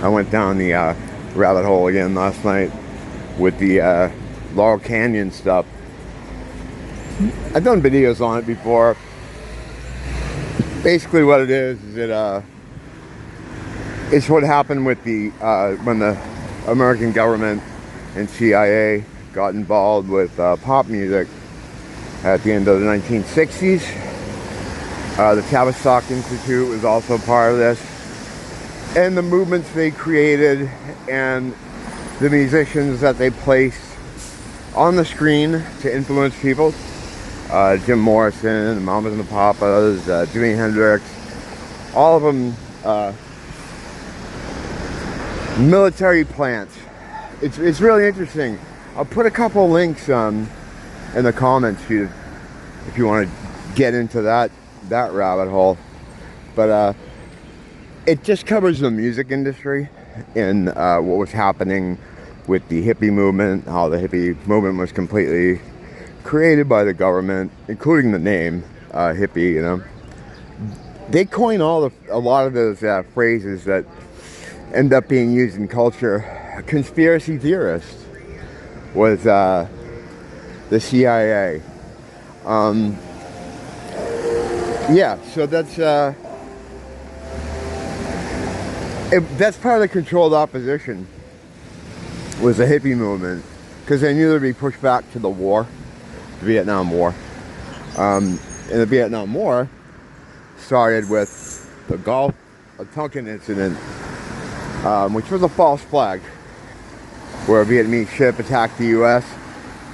I went down the rabbit hole again last night with the Laurel Canyon stuff. I've done videos on it before. Basically what it is it's what happened with the when the American government and CIA got involved with pop music at the end of the 1960s. The Tavistock Institute was also part of this. And the movements they created and the musicians that they placed on the screen to influence people. Jim Morrison, the Mamas and the Papas, Jimi Hendrix, all of them military plants. It's really interesting. I'll put a couple links in the comments if you want to get into that rabbit hole. But it just covers the music industry and what was happening with the hippie movement, how the hippie movement was completely created by the government, including the name hippie. You know, they coin a lot of those phrases that end up being used in culture. A conspiracy theorist was the CIA. Yeah, so that's part of the controlled opposition, was the hippie movement, because they knew there'd be pushback to the war, the Vietnam War. And the Vietnam War started with the Gulf of Tonkin incident, which was a false flag, where a Vietnamese ship attacked the U.S.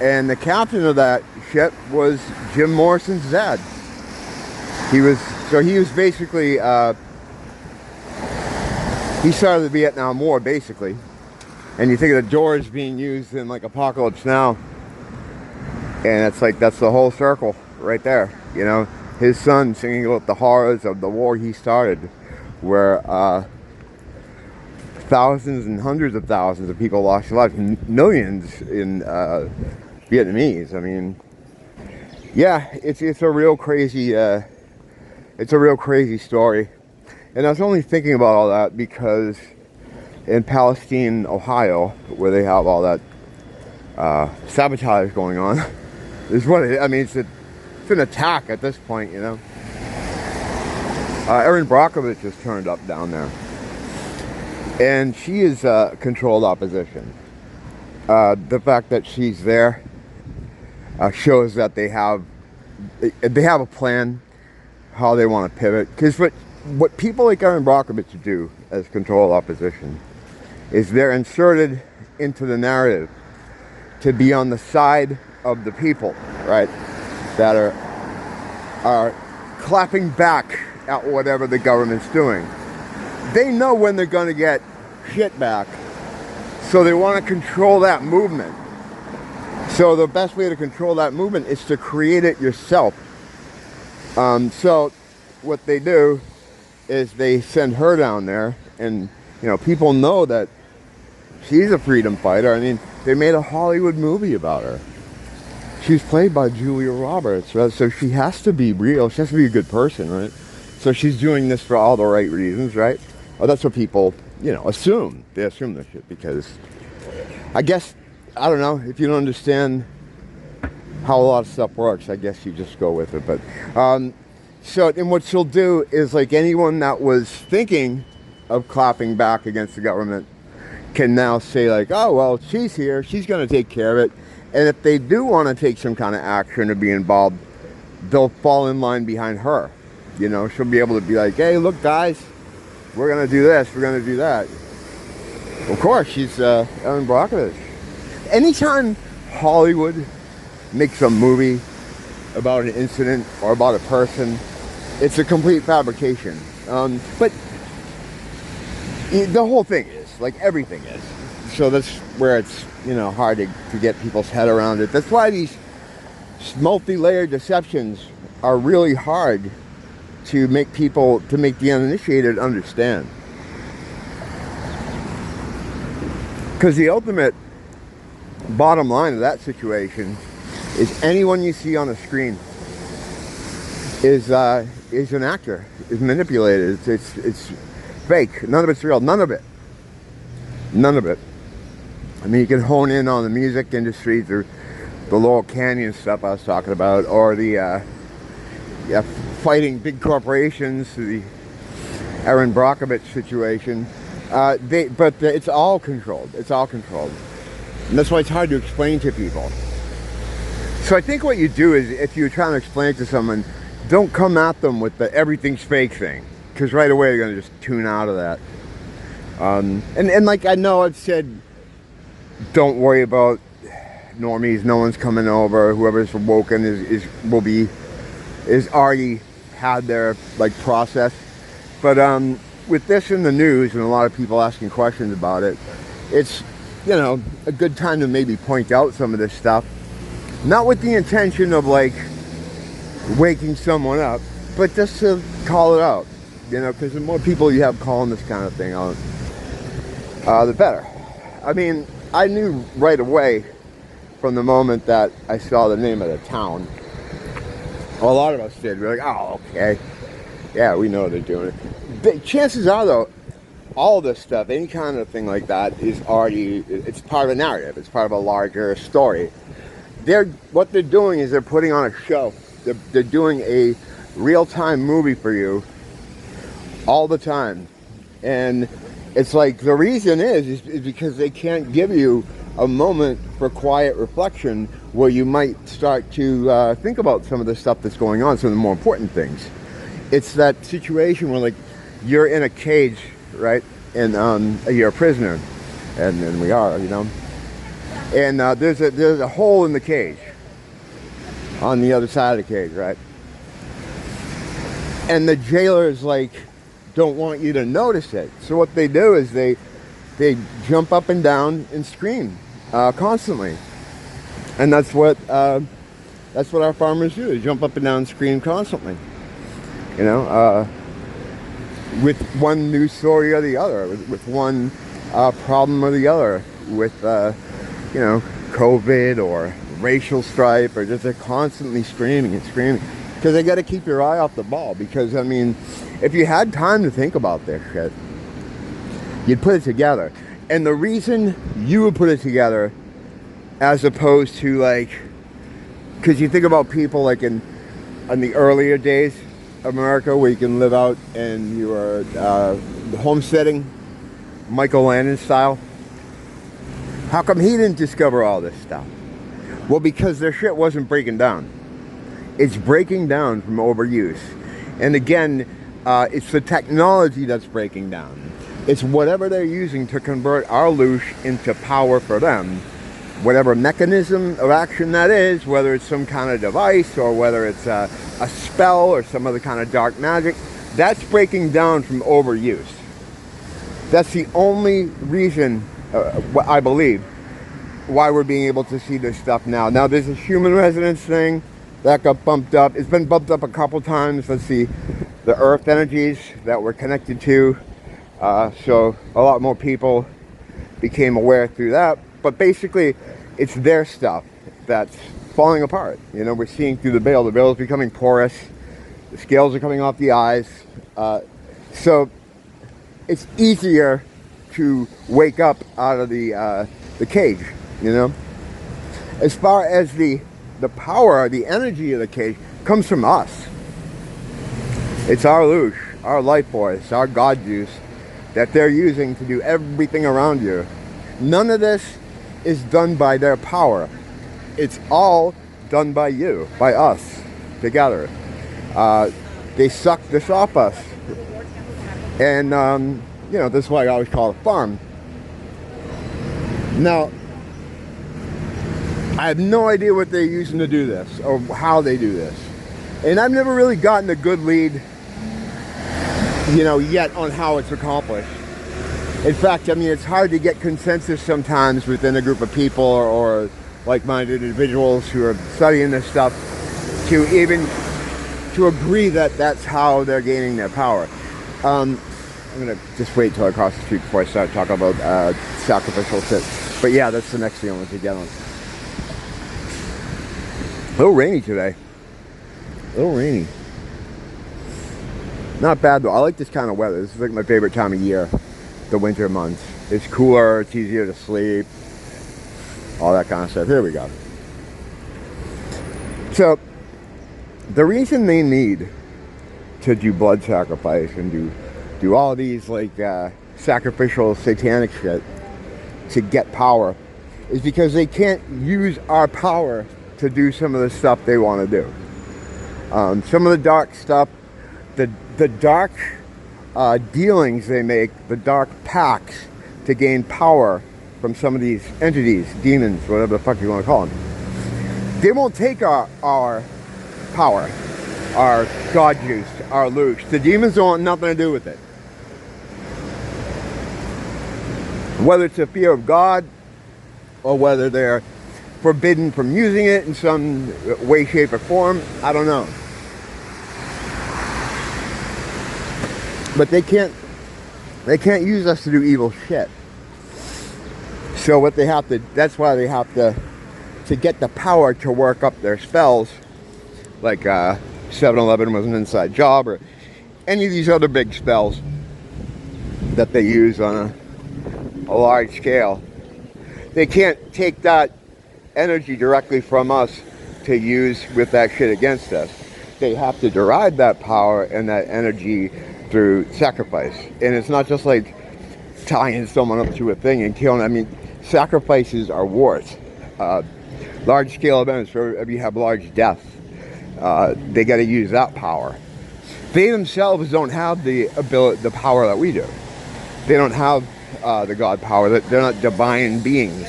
And the captain of that ship was Jim Morrison's dad. He was basically, he started the Vietnam War, basically. And you think of the doors being used in like Apocalypse Now, and it's like, that's the whole circle right there. You know, his son singing about the horrors of the war he started, where thousands and hundreds of thousands of people lost their lives, millions in Vietnamese. I mean, yeah, it's a real crazy story. And I was only thinking about all that because in Palestine, Ohio, where they have all that sabotage going on, is what I mean. It's an attack at this point, you know. Erin Brockovich has turned up down there, and she is controlled opposition. The fact that she's there shows that they have a plan, how they want to pivot. Because what people like Erin Brockovich do as controlled opposition is they're inserted into the narrative to be on the side of the people, right, that are clapping back at whatever the government's doing. They know when they're going to get shit back, so they want to control that movement. So the best way to control that movement is to create it yourself. So what they do is they send her down there, and you know, people know that she's a freedom fighter. I mean, they made a Hollywood movie about her. She's played by Julia Roberts, right? So she has to be real. She has to be a good person, right? So she's doing this for all the right reasons, right? Well, that's what people, you know, assume. They assume this shit because, I guess, I don't know, if you don't understand how a lot of stuff works, I guess you just go with it. But so, and what she'll do is, like, anyone that was thinking of clapping back against the government can now say, like, oh, well, she's here, she's going to take care of it. And if they do want to take some kind of action or be involved, they'll fall in line behind her. You know, she'll be able to be like, hey, look, guys, we're going to do this, we're going to do that. Of course, she's Erin Brockovich. Anytime Hollywood makes a movie about an incident or about a person, it's a complete fabrication. But the whole thing is, like, everything is. So that's where it's, you know, hard to get people's head around it. That's why these multi-layered deceptions are really hard to make the uninitiated understand. Because the ultimate bottom line of that situation is anyone you see on a screen is an actor, is manipulated. It's fake. None of it's real. None of it. None of it. I mean, you can hone in on the music industry through the Laurel Canyon stuff I was talking about, or the fighting big corporations, the Erin Brockovich situation. But it's all controlled. It's all controlled. And that's why it's hard to explain to people. So I think what you do is, if you're trying to explain it to someone, don't come at them with the everything's fake thing, because right away they're going to just tune out of that. And like I know I've said, don't worry about normies. No one's coming over. Whoever's woken is already had their like process. But with this in the news and a lot of people asking questions about it, it's, you know, a good time to maybe point out some of this stuff. Not with the intention of like waking someone up, but just to call it out, you know, because the more people you have calling this kind of thing out, the better. I mean, I knew right away from the moment that I saw the name of the town. Well, a lot of us did. We're like, oh, okay. Yeah, we know they're doing it. The chances are, though, all this stuff, any kind of thing like that, is already, it's part of a narrative. It's part of a larger story. What they're doing is they're putting on a show. They're doing a real-time movie for you all the time. And it's like, the reason is because they can't give you a moment for quiet reflection where you might start to think about some of the stuff that's going on, some of the more important things. It's that situation where, like, you're in a cage, right? And you're a prisoner, and we are, you know. And there's a hole in the cage on the other side of the cage, right? And the jailers, like, don't want you to notice it. So what they do is they jump up and down and scream constantly. And that's what our farmers do. They jump up and down and scream constantly. You know, with one news story or the other, with one problem or the other, with you know, COVID or racial strife, or just they're constantly screaming and screaming because they got to keep your eye off the ball. Because I mean, if you had time to think about this shit, you'd put it together. And the reason you would put it together, as opposed to like, because you think about people like in the earlier days of America, where you can live out and you are homesteading, Michael Landon style. How come he didn't discover all this stuff? Well, because their shit wasn't breaking down. It's breaking down from overuse. And again, it's the technology that's breaking down. It's whatever they're using to convert our loosh into power for them. Whatever mechanism of action that is, whether it's some kind of device or whether it's a spell or some other kind of dark magic, that's breaking down from overuse. That's the only reason, I believe, why we're being able to see this stuff now. Now, there's a human residence thing that got bumped up. It's been bumped up a couple times. Let's see, the earth energies that we're connected to. So a lot more people became aware through that. But basically, it's their stuff that's falling apart. You know, we're seeing through the veil. The veil is becoming porous. The scales are coming off the eyes. So it's easier to wake up out of the cage, you know. As far as the power, the energy of the cage comes from us. It's our loosh, our life force, our God juice that they're using to do everything around you. None of this is done by their power. It's all done by you, by us, together. They suck this off us. And, you know, this is why I always call it a farm. Now, I have no idea what they're using to do this, or how they do this. And I've never really gotten a good lead, you know, yet on how it's accomplished. In fact, I mean, it's hard to get consensus sometimes within a group of people or like-minded individuals who are studying this stuff to agree that that's how they're gaining their power. I'm gonna just wait till I cross the street before I start talking about sacrificial shit. But yeah, that's the next thing I want to get on. A little rainy today. A little rainy. Not bad though. I like this kind of weather. This is like my favorite time of year. the winter months. It's cooler, it's easier to sleep, all that kind of stuff. Here we go. So the reason they need to do blood sacrifice and do all these like sacrificial satanic shit to get power is because they can't use our power to do some of the stuff they want to do. Some of the dark stuff, the dark dealings they make, the dark pacts to gain power from some of these entities, demons, whatever the fuck you want to call them. They won't take our power, our God juice, our loosh. The demons don't want nothing to do with it. Whether it's a fear of God or whether they're forbidden from using it in some way, shape, or form, I don't know. But they can't use us to do evil shit. So what they have to, that's why they have to get the power to work up their spells, like 7-Eleven was an inside job, or any of these other big spells that they use on a large scale. They can't take that energy directly from us to use with that shit against us. They have to derive that power and that energy through sacrifice. And it's not just like tying someone up to a thing and killing. I mean, sacrifices are wars. Large scale events where you have large deaths. They got to use that power. They themselves don't have the power that we do. They don't have the God power. They're not divine beings.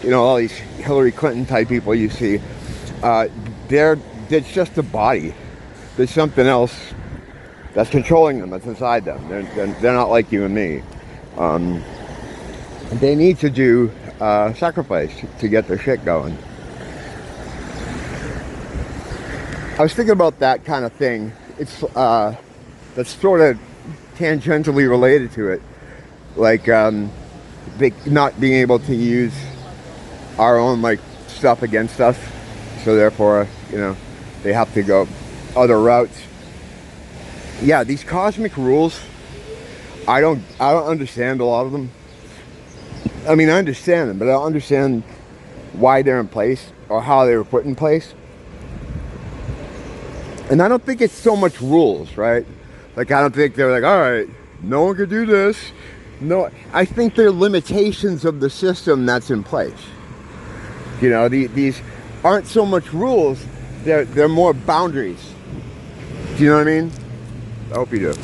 You know, all these Hillary Clinton type people you see. It's just a body. There's something else that's controlling them, that's inside them. They're not like you and me. They need to do sacrifice to get their shit going. I was thinking about that kind of thing. It's that's sort of tangentially related to it, like they not being able to use our own like stuff against us, so therefore, you know, they have to go other routes. Yeah, these cosmic rules, I don't understand a lot of them. I mean, I understand them, but I don't understand why they're in place or how they were put in place. And I don't think it's so much rules, right? Like, I don't think they're like, all right, no one could do this. No, I think they're limitations of the system that's in place. You know, these aren't so much rules, they're more boundaries. Do you know what I mean? I hope you do.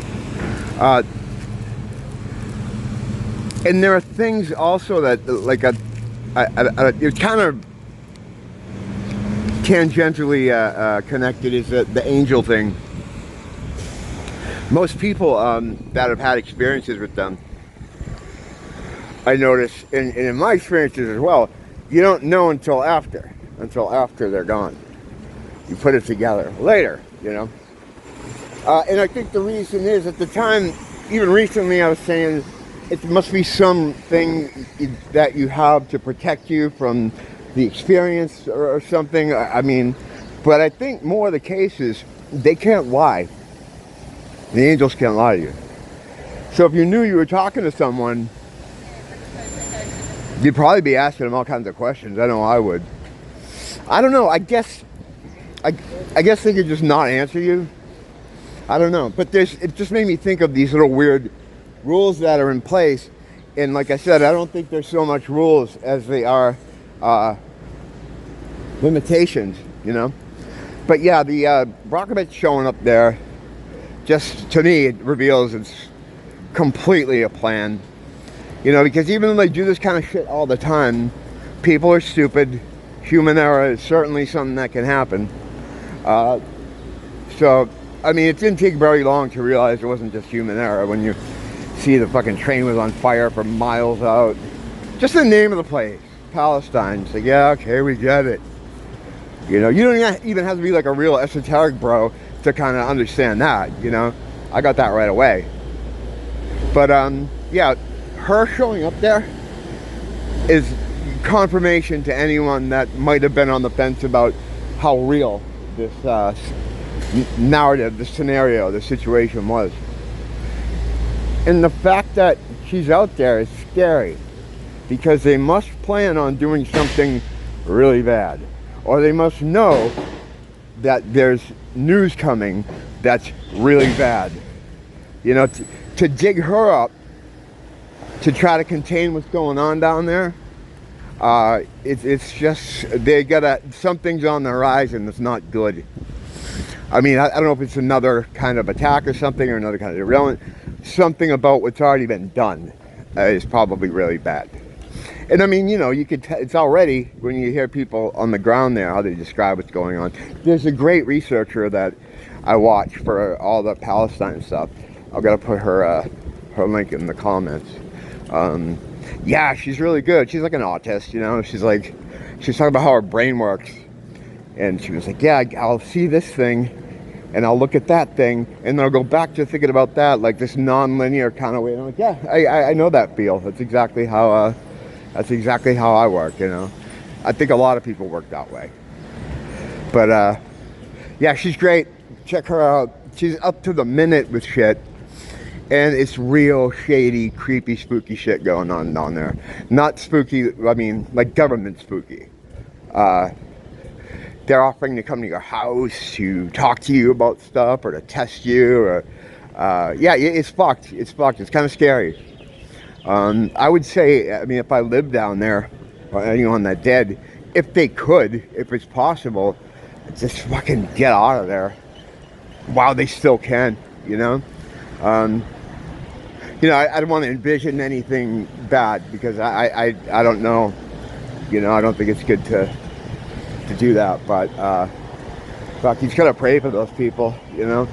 And there are things also that, like, it's kind of tangentially connected, is the angel thing. Most people that have had experiences with them, I notice, and in my experiences as well, you don't know until after they're gone. You put it together later, you know. And I think the reason is, at the time, even recently, I was saying it must be something that you have to protect you from the experience or something. I mean, but I think more of the case is they can't lie. The angels can't lie to you. So if you knew you were talking to someone, you'd probably be asking them all kinds of questions. I know I would. I don't know. I guess they could just not answer you. I don't know. But it just made me think of these little weird rules that are in place. And like I said, I don't think there's so much rules as they are limitations, you know. But yeah, the Brockovich showing up there, just to me, it reveals it's completely a plan. You know, because even though they do this kind of shit all the time, people are stupid. Human error is certainly something that can happen. So, I mean, it didn't take very long to realize it wasn't just human error when you see the fucking train was on fire for miles out. Just the name of the place, Palestine. It's like, yeah, okay, we get it. You know, you don't even have to be like a real esoteric bro to kind of understand that, you know. I got that right away. But, yeah, her showing up there is confirmation to anyone that might have been on the fence about how real this narrative, this scenario, this situation was. And the fact that she's out there is scary, because they must plan on doing something really bad, or they must know that there's news coming that's really bad. You know, to dig her up to try to contain what's going on down there, it's just, something's on the horizon that's not good. I mean, I don't know if it's another kind of attack or something, or another kind of derailment. Something about what's already been done is probably really bad. And I mean, you know, you could it's already, when you hear people on the ground there, how they describe what's going on. There's a great researcher that I watch for all the Palestine stuff. I've got to put her link in the comments. Yeah, she's really good. She's like an autist, you know. She's talking about how her brain works. And she was like, yeah, I'll see this thing, and I'll look at that thing, and then I'll go back to thinking about that, like this non-linear kind of way. And I'm like, yeah, I know that feel. That's exactly how I work, you know. I think a lot of people work that way. But yeah, she's great. Check her out. She's up to the minute with shit. And it's real shady, creepy, spooky shit going on down there. Not spooky, I mean, like government spooky. They're offering to come to your house to talk to you about stuff, or to test you, or yeah, it's fucked. It's fucked. It's kind of scary. I would say, I mean, if I lived down there, or anyone that did, if they could, if it's possible, just fucking get out of there while they still can, you know. You know, I don't want to envision anything bad, because I don't know, you know. I don't think it's good to do that, but fuck, you just gotta pray for those people, you know.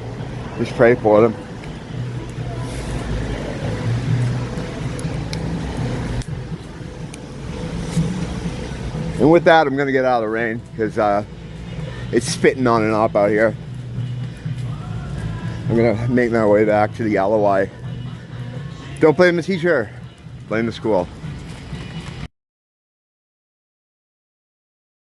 Just pray for them. And with that, I'm gonna get out of the rain, because it's spitting on and off out here. I'm gonna make my way back to the LOI. Don't blame the teacher, blame the school.